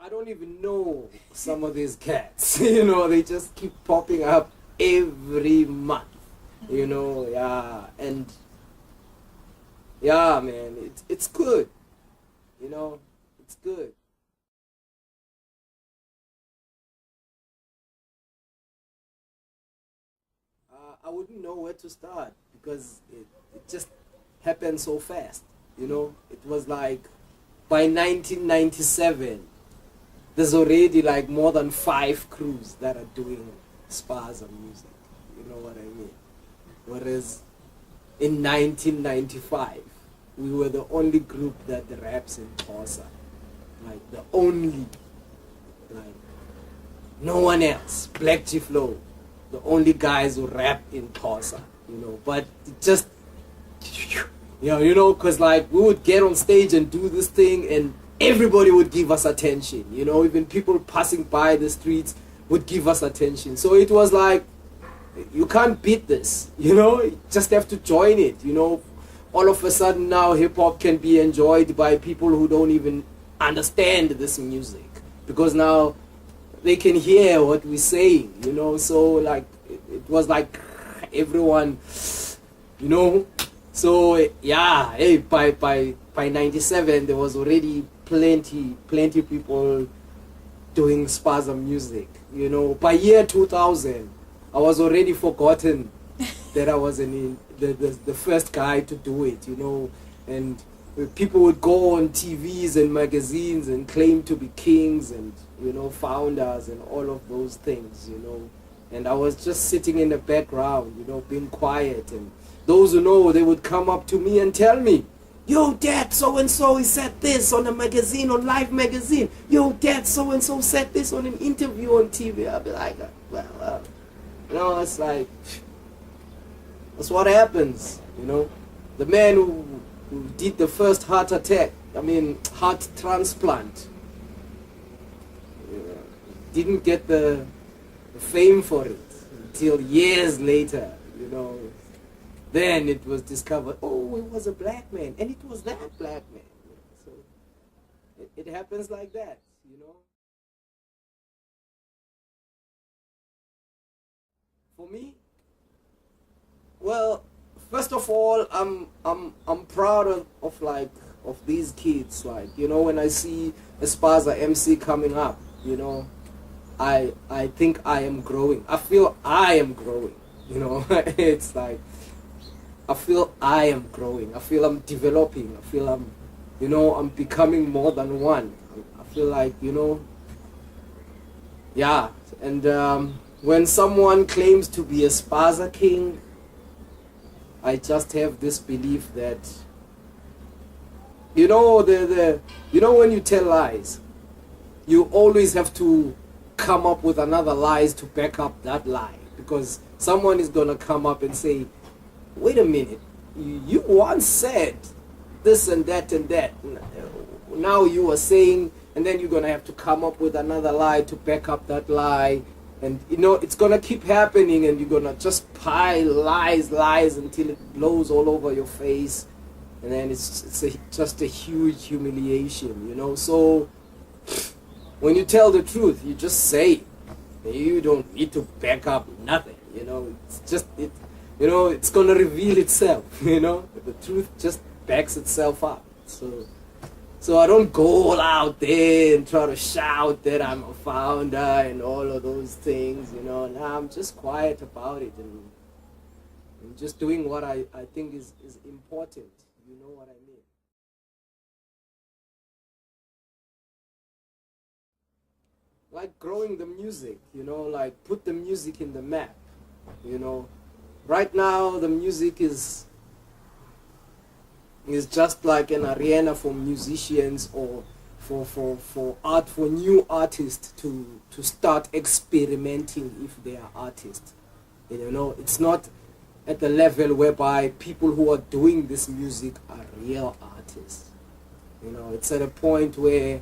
I don't even know some of these cats. You know, they just keep popping up every month. You know, yeah, and yeah, man, it's good. You know, it's good. I wouldn't know where to start because it just happened so fast. You know, it was like by 1997, there's already like more than 5 crews that are doing spaza music. You know what I mean? Whereas in 1995, we were the only group that raps in Xhosa. Like the only, like no one else. Black G Flow, the only guys who rap in Xhosa. You know, but it just, you know, cause like we would get on stage and do this thing, and everybody would give us attention. You know, even people passing by the streets would give us attention. So it was like, you can't beat this, you know, you just have to join it, you know. All of a sudden now hip-hop can be enjoyed by people who don't even understand this music, because now they can hear what we're saying, you know. So like it was like everyone, you know. So yeah, hey, by 97 there was already plenty people doing spaza music, you know. By year 2000 I was already forgotten that I was the first guy to do it, you know. And people would go on TVs and magazines and claim to be kings and, you know, founders and all of those things, you know. And I was just sitting in the background, you know, being quiet. And those who know, they would come up to me and tell me, yo, Dad, so-and-so, he said this on a magazine, on Live magazine. Yo, Dad, so-and-so said this on an interview on TV. I'll be like, well, you know, it's like, that's what happens, you know. The man who did the first heart transplant, didn't get the fame for it until years later, you know. Then it was discovered, oh, it was a black man, and it was that black man. So it happens like that, you know. For me, well, first of all, I'm proud of these kids. Like, you know, when I see a Spaza MC coming up, you know, I think I am growing. I feel I am growing. You know, it's like I feel I am growing. I feel I'm developing. I feel I'm, you know, I'm becoming more than one. I feel like, you know, yeah. And when someone claims to be a Spaza king, I just have this belief that, you know, you know, when you tell lies, you always have to come up with another lies to back up that lie, because someone is gonna come up and say, wait a minute, you once said this and that and that. Now you are saying, and then you're gonna have to come up with another lie to back up that lie. And, you know, it's going to keep happening, and you're going to just pile lies until it blows all over your face. And then it's just a huge humiliation, you know. So when you tell the truth, you just say it. You don't need to back up nothing, you know. It's just, you know, it's going to reveal itself, you know. The truth just backs itself up. So I don't go all out there and try to shout that I'm a founder and all of those things, you know. Nah, I'm just quiet about it, and I'm just doing what I think is important, you know what I mean. Like growing the music, you know, like put the music in the map, you know. Right now the music is just like an arena for musicians or for new artists to start experimenting if they are artists. You know, it's not at the level whereby people who are doing this music are real artists. You know, it's at a point where,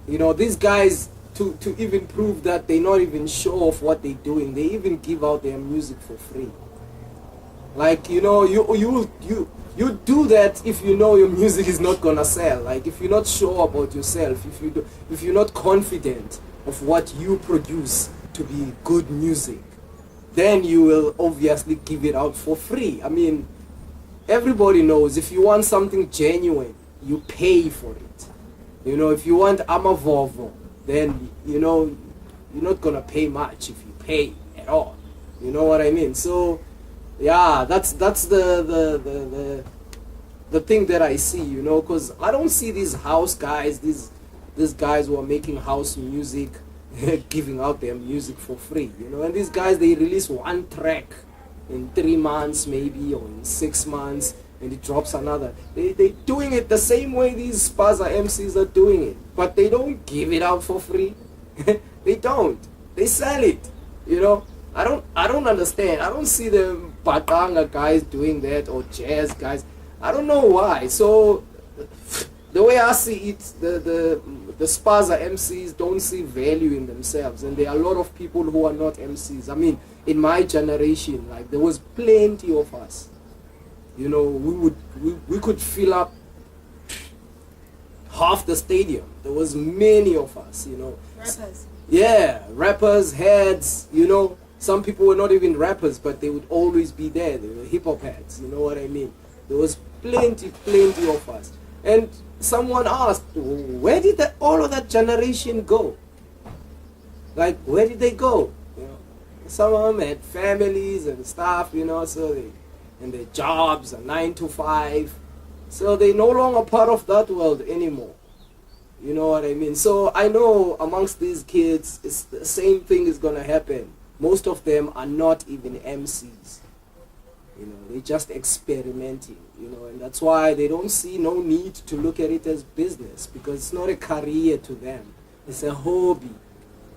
you know, these guys, to even prove that they're not even sure of what they're doing, they even give out their music for free. Like, you know, you do that if you know your music is not gonna sell. Like, if you're not sure about yourself, if you're not confident of what you produce to be good music, then you will obviously give it out for free. I mean, everybody knows if you want something genuine, you pay for it. You know, if you want Amavovo, then, you know, you're not gonna pay much if you pay at all. You know what I mean? So yeah, that's the thing that I see, you know, because I don't see these house guys, these guys who are making house music giving out their music for free, you know. And these guys, they release one track in 3 months maybe, or in 6 months, and it drops another. They doing it the same way these Spaza MCs are doing it, but they don't give it out for free. They don't. They sell it, you know. I don't understand. I don't see the Batanga guys doing that, or jazz guys. I don't know why. So the way I see it, the Spaza MCs don't see value in themselves, and there are a lot of people who are not MCs. I mean, in my generation, like, there was plenty of us. You know, we could fill up half the stadium. There was many of us, you know. Rappers. Yeah, rappers, heads, you know. Some people were not even rappers, but they would always be there. They were hip-hop heads, you know what I mean? There was plenty of us. And someone asked, where did all of that generation go? Like, where did they go? You know, some of them had families and stuff, you know, so and their jobs are 9 to 5. So they're no longer part of that world anymore. You know what I mean? So I know amongst these kids, it's the same thing is going to happen. Most of them are not even MCs. You know, they're just experimenting, you know, and that's why they don't see no need to look at it as business, because it's not a career to them. It's a hobby.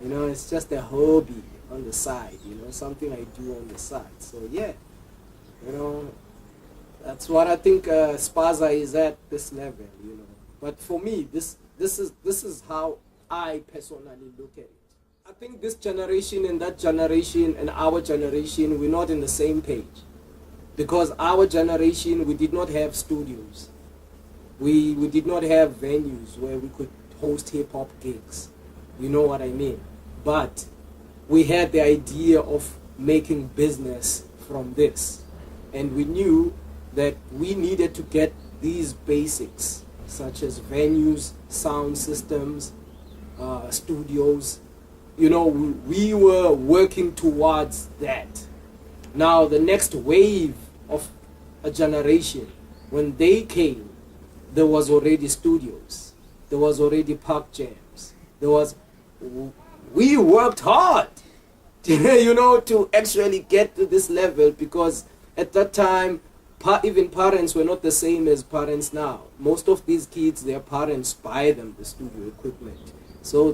You know, it's just a hobby on the side, you know, something I do on the side. So yeah, you know, that's what I think Spaza is at this level, you know. But for me, this is how I personally look at it. I think this generation and that generation and our generation, we're not in the same page. Because our generation, we did not have studios. We did not have venues where we could host hip-hop gigs. You know what I mean? But we had the idea of making business from this. And we knew that we needed to get these basics, such as venues, sound systems, studios. You know, we were working towards that. Now, the next wave of a generation, when they came, there was already studios. There was already park jams. We worked hard, you know, to actually get to this level, because at that time, even parents were not the same as parents now. Most of these kids, their parents buy them the studio equipment. So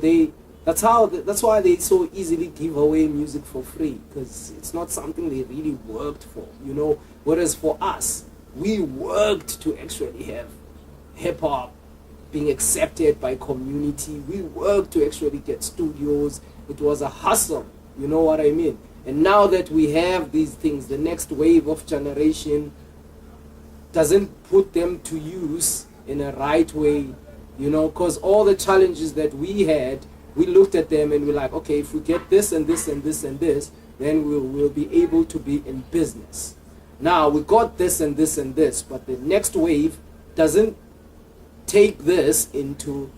that's why they so easily give away music for free, because it's not something they really worked for, you know. Whereas for us, we worked to actually have hip-hop being accepted by community. We worked to actually get studios. It was a hustle, you know what I mean? And now that we have these things, the next wave of generation doesn't put them to use in a right way, you know, because all the challenges that we had, we looked at them and we're like, okay, if we get this and this and this and this, then we'll be able to be in business. Now, we got this and this and this, but the next wave doesn't take this into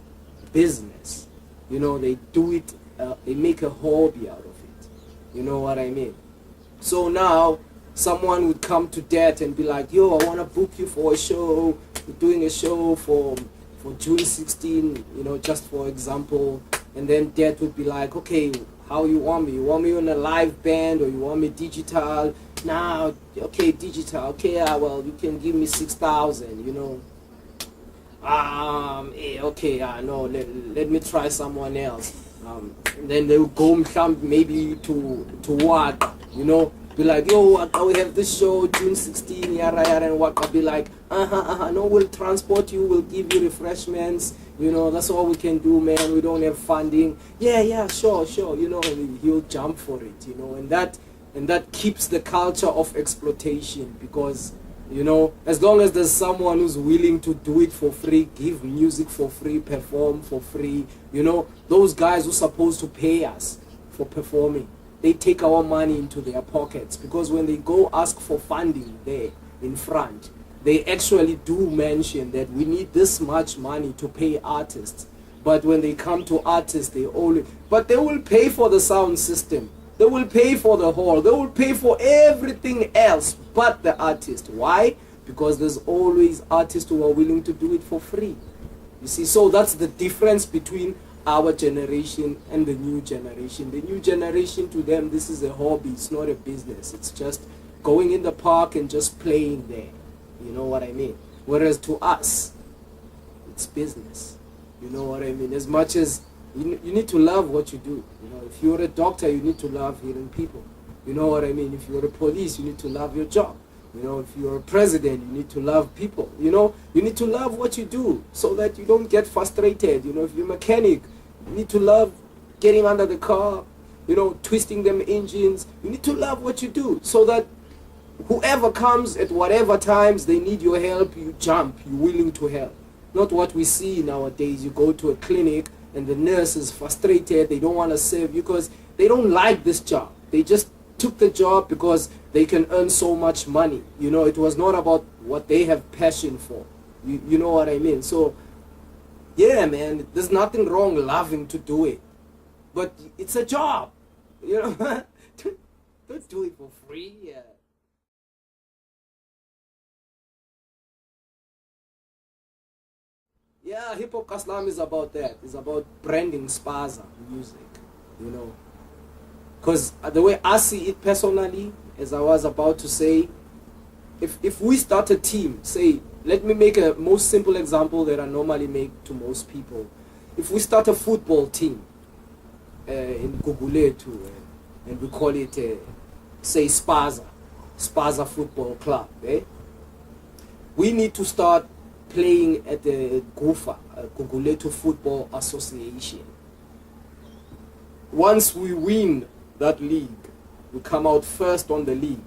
business. You know, they do it, they make a hobby out of it. You know what I mean? So now, someone would come to DAT and be like, yo, I want to book you for a show. We're doing a show for June 16, you know, just for example. And then DAT would be like, okay, how you want me? You want me on a live band, or you want me digital? Nah, okay, digital. Okay, well, you can give me 6,000, you know. Okay, no, let me try someone else. And then they would go maybe to what, you know, be like, yo, we have this show June 16, yada yada, and what? I'll be like, no, we'll transport you, we'll give you refreshments, you know, that's all we can do, man. We don't have funding. Yeah, sure, you know, and he'll jump for it, you know, and that and that keeps the culture of exploitation, because as long as there's someone who's willing to do it for free, give music for free, perform for free, those guys who are supposed to pay us for performing, they take our money into their pockets, because when they go ask for funding there in front, they actually do mention that we need this much money to pay artists. But when they come to artists, they will pay for the sound system, they will pay for the hall, they will pay for everything else but the artist. Why? Because there's always artists who are willing to do it for free. You see, so that's the difference between our generation and the new generation. The new generation, to them, this is a hobby, it's not a business. It's just going in the park and just playing there. You know what I mean? Whereas to us, it's business. You know what I mean? As much as you need to love what you do. If you're a doctor, you need to love healing people. You know what I mean? If you're a police, you need to love your job. If you're a president, you need to love people. You need to love what you do so that you don't get frustrated. If you're a mechanic, you need to love getting under the car, twisting them engines. You need to love what you do so that whoever comes at whatever times they need your help, you jump, you're willing to help. Not what we see nowadays. You go to a clinic and the nurse is frustrated, they don't want to serve you because they don't like this job. They just took the job because they can earn so much money. It was not about what they have passion for. You know what I mean? So, yeah, man, there's nothing wrong loving to do it. But it's a job. Don't do it for free. Yeah. Yeah, Hip Hop Kaslam is about that. It's about branding Spaza music, Because the way I see it personally, as I was about to say, if we start a team, say, let me make a most simple example that I normally make to most people. If we start a football team in Guguletu, and we call it, say, Spaza Football Club, we need to start playing at the GUFA, Guguletu Football Association. Once we win that league, we come out first on the league,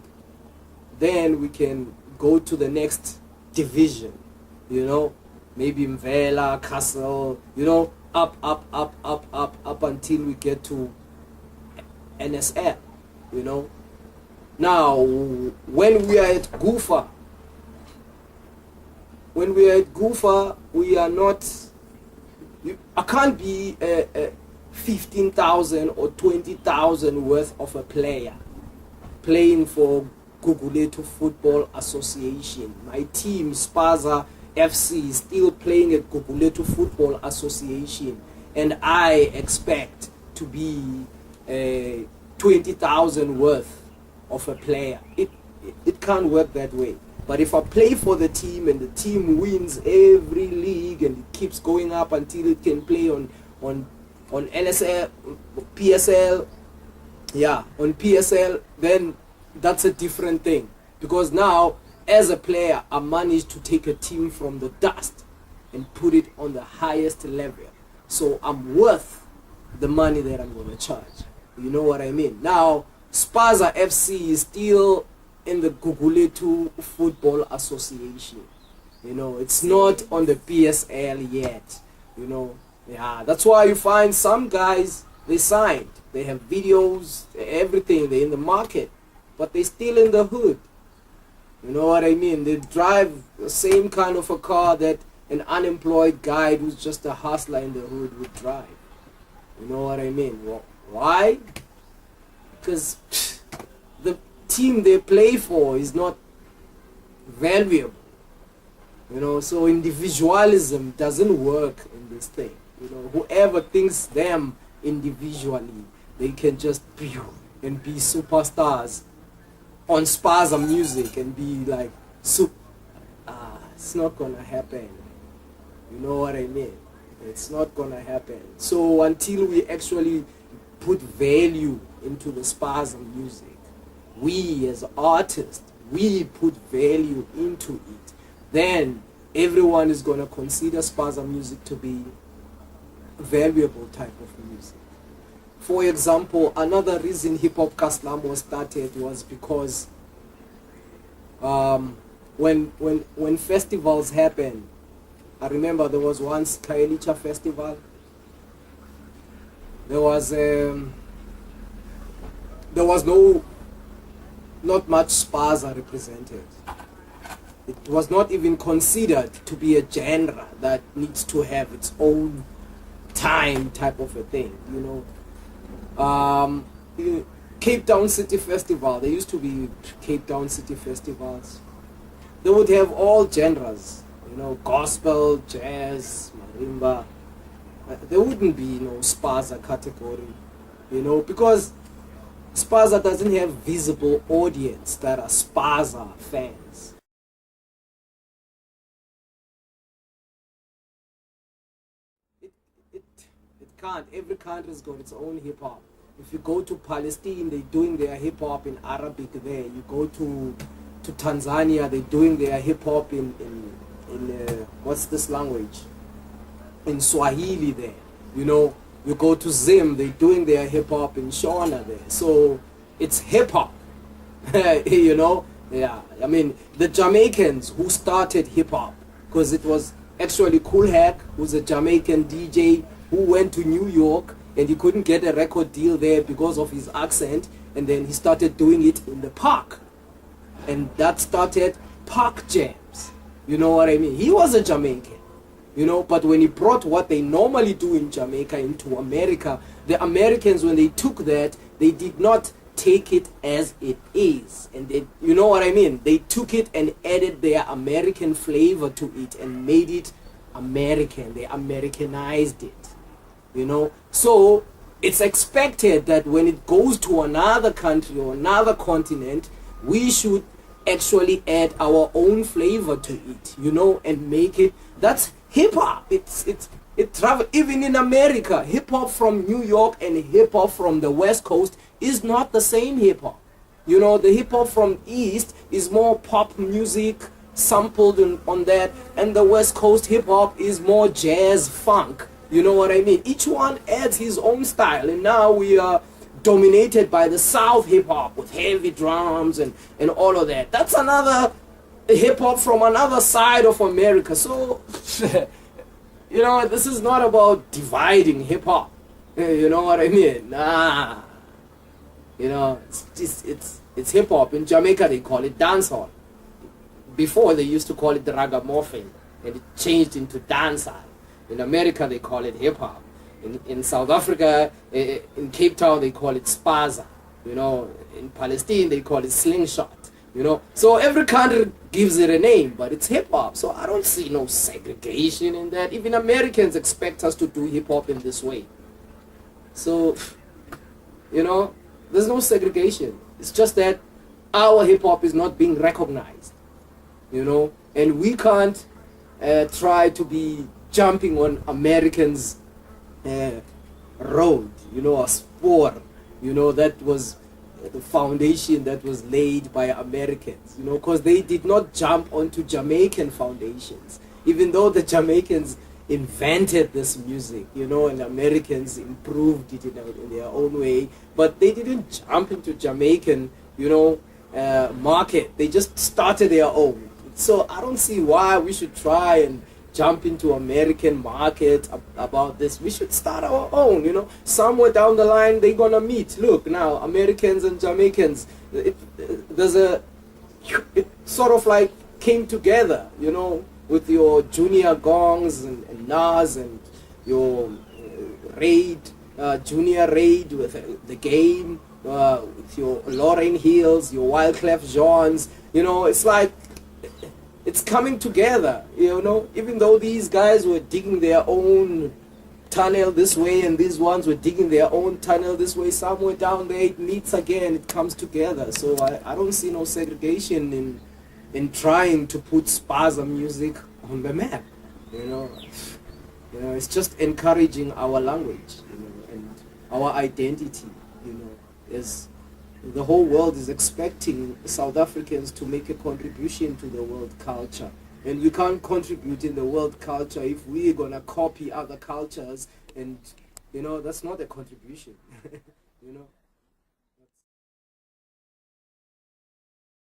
then we can go to the next division, maybe Mvela, Castle, up until we get to NSL, Now, when we are at GUFA, we are not, I can't be 15,000 or 20,000 worth of a player playing for Guguletu Football Association. My team, Spaza FC, is still playing at Guguletu Football Association, and I expect to be 20,000 worth of a player. It can't work that way. But if I play for the team and the team wins every league and it keeps going up until it can play on NSL, PSL, on PSL, then that's a different thing. Because now, as a player, I managed to take a team from the dust and put it on the highest level. So I'm worth the money that I'm going to charge. You know what I mean? Now, Spaza FC is still in the Guguletu Football Association. It's not on the PSL yet. That's why you find some guys, they signed. They have videos, everything, they're in the market. But they're still in the hood. You know what I mean? They drive the same kind of a car that an unemployed guy who's just a hustler in the hood would drive. You know what I mean? Why? Because the team they play for is not valuable. So individualism doesn't work in this thing. Whoever thinks them individually, they can just be superstars on Spaza music and be like, it's not gonna happen. You know what I mean? It's not gonna happen. So until we actually put value into the Spaza music, we as artists, we put value into it, then everyone is going to consider Spaza music to be a valuable type of music. for example, another reason Hip Hop Kaslam was started was because when festivals happen, I remember there was once Kaelicha Festival. There was not much Spaza represented. It was not even considered to be a genre that needs to have its own time type of a thing, you know. Cape Town City Festival, there used to be Cape Town City Festivals. They would have all genres, you know, gospel, jazz, marimba. There wouldn't be, you know, Spaza category, you know, because Spaza doesn't have visible audience that are Spaza fans. It can't. Every country's got its own hip hop. If you go to Palestine, they're doing their hip hop in Arabic there. You go to Tanzania, they're doing their hip hop in what's this language? In Swahili there. You know, you go to Zim, they're doing their hip hop in Shona there. So it's hip hop. You know? Yeah. I mean, the Jamaicans who started hip hop, because it was actually Cool Hack, who's a Jamaican DJ who went to New York and he couldn't get a record deal there because of his accent, and then he started doing it in the park. And that started park jams. You know what I mean? He was a Jamaican, you know, but when he brought what they normally do in Jamaica into America, the Americans, when they took that, they did not take it as it is. And they, you know what I mean? They took it and added their American flavor to it and made it American. They Americanized it. You know, so it's expected that when it goes to another country or another continent, we should actually add our own flavor to it, you know, and make it. That's hip hop. It travel even in America. Hip hop from New York and hip hop from the West Coast is not the same hip hop. You know, the hip hop from East is more pop music sampled on that, and the West Coast hip hop is more jazz funk. You know what I mean? Each one adds his own style, and now we are dominated by the South hip hop with heavy drums and all of that. That's another hip hop from another side of America. So, you know, this is not about dividing hip hop. You know what I mean? Nah. You know, it's hip hop. In Jamaica they call it dancehall. Before they used to call it ragamuffin, and it changed into dancehall. In America, they call it hip-hop. In South Africa, in Cape Town, they call it Spaza. You know, in Palestine, they call it slingshot. You know, so every country gives it a name, but it's hip-hop. So I don't see no segregation in that. Even Americans expect us to do hip-hop in this way. So, you know, there's no segregation. It's just that our hip-hop is not being recognized. You know, and we can't try to be jumping on Americans' road, you know, a spore, you know, that was the foundation that was laid by Americans, you know, because they did not jump onto Jamaican foundations, even though the Jamaicans invented this music, you know, and Americans improved it in their own way, but they didn't jump into Jamaican, you know, market. They just started their own. So I don't see why we should try and jump into American market about this. We should start our own, you know. Somewhere down the line they're gonna meet. Look now, Americans and Jamaicans, it sort of like came together, you know, with your Junior Gongs and Nas and your Raid, Junior Raid with the Game, with your Lauryn Hills, your Wyclef Jeans, you know. It's like it's coming together, you know, even though these guys were digging their own tunnel this way and these ones were digging their own tunnel this way, somewhere down there it meets again, it comes together. So I don't see no segregation in trying to put Spaza music on the map, you know. You know, it's just encouraging our language, you know, and our identity, you know, as the whole world is expecting South Africans to make a contribution to the world culture. And you can't contribute in the world culture if we're going to copy other cultures and you know, that's not a contribution. You know.